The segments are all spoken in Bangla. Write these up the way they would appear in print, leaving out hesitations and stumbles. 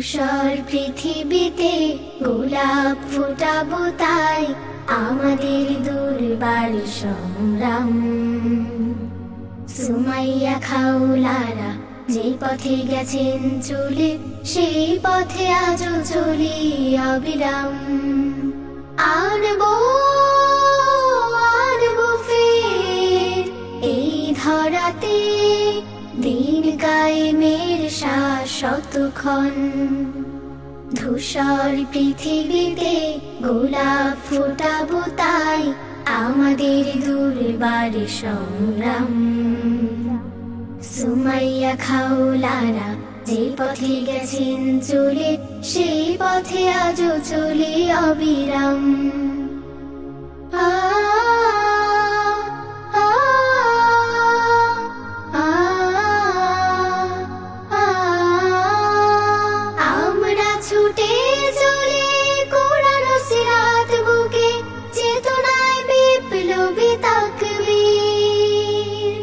ধূসর পৃথিবীতে গোলাপ ফোটাবো তাই আমাদের দুর্বার সংগ্রাম। সুমাইয়া খাউলারা যে পথে গেছেন চলে, সেই পথে আজও চলি অবিরাম। আনবো আনবো ফের এই ধরাতে দিন কায়েমের শাশ্বতক্ষণ। ধূসর পৃথিবীতে গোলাপ ফোটাবো তাই আমাদের দুর্বার সংগ্রাম। সুমাইয়া খাউলারা যে পথে গেছেন চলে, সেই পথে আজও চলি অবিরাম। আমরা ছুটে চলে কোরআন সিরাত বুকে, চেতনায় বিপ্লবী তাকবীর।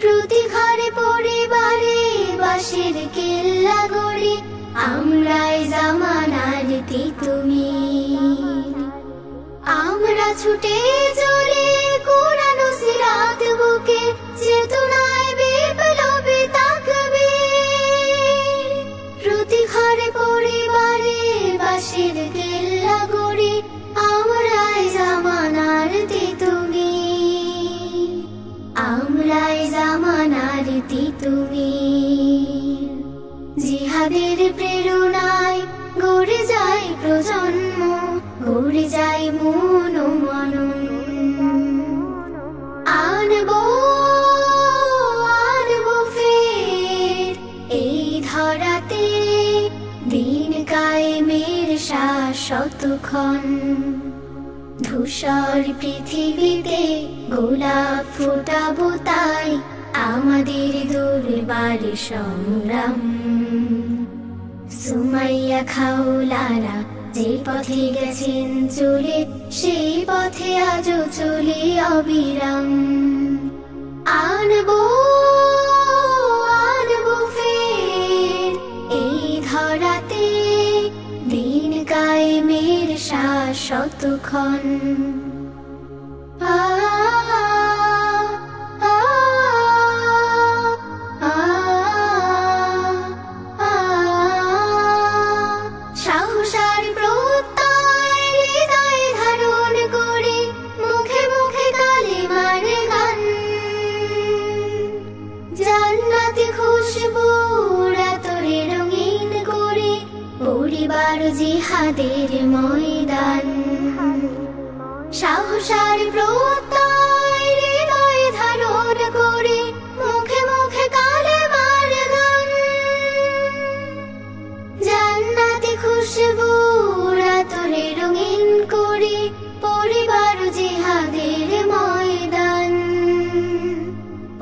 প্রতি ঘরে পরিবারে বাঁশের কেল্লা গড়ি, আমরাই জামানার তিতুমির। আমরা ছুটে চলে কোরআন সিরাত বুকে, চেতনায় বিপ্লবী তাকবীর। প্রতি ঘরে পরিবারে বাঁশের কেল্লা গড়ি, আমরাই জামানার তিতুমির। আমরাই জামানার তিতুমির। জিহাদের প্রেরণায় গড়ে যায় প্রজন্ম, গড়ে যায় মন ও মনন। আনবো আনবো ফের এই ধরাতে দিন কায়েমের শাশ্বতক্ষণ। ধূসর পৃথিবীতে গোলাপ ফোটাবো তাই আমাদের দুর্বার সংগ্রাম। সুমাইয়া খাউলারা যে পথে গেছেন চলে, সেই পথে আজও চলি অবিরাম। আনবো আনবো ফের এই ধরাতে দিন কায়েমের শাশ্বতক্ষণ। সাহসার প্রত্যয় হৃদয়ে ধারণ করে, মুখে মুখে কালিমার গান। জান্নাতি খুশবু রাতরে রঙিন করে, পরিবার জিহাদের ময়দান। সাহসার প্রত্যয় হৃদয়ে ধারণ করে, মুখে মুখে কালিমার গান। জান্নাতি খুশবু রাতরে রঙিন করে, পরিবার জিহাদের ময়দান।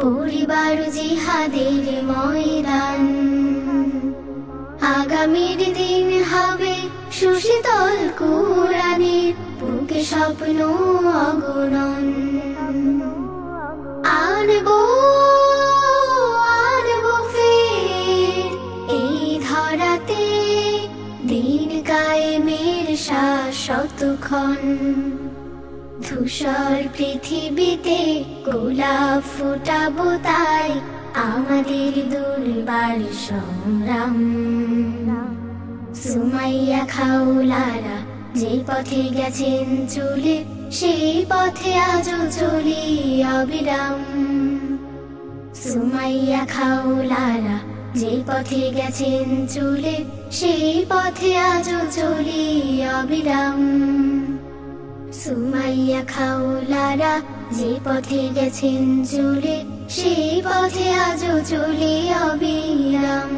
পরিবার জিহাদের ময়দান। আগামীর দিন হবে সুশীতল কোরআনের বুকে স্বপ্ন অগণন। আনবো আনবো ফের এই ধরাতে দিন কায়েমের শাশ্বতক্ষণ। ধূসর পৃথিবীতে গোলাপ ফোটাবো তাই আমাদের দুর্বার সংগ্রাম। সুমাইয়া খাউলারা যে পথে গেছেন চলে, সেই পথে আজও চলি অবিরাম। সুমাইয়া খাউলারা যে পথে গেছেন চলে, সেই পথে আজও চলি অবিরাম। সুমাইয়া খাউলারা যে পথে গেছেন চলে, সেই পথে আজও চলি অবিরাম।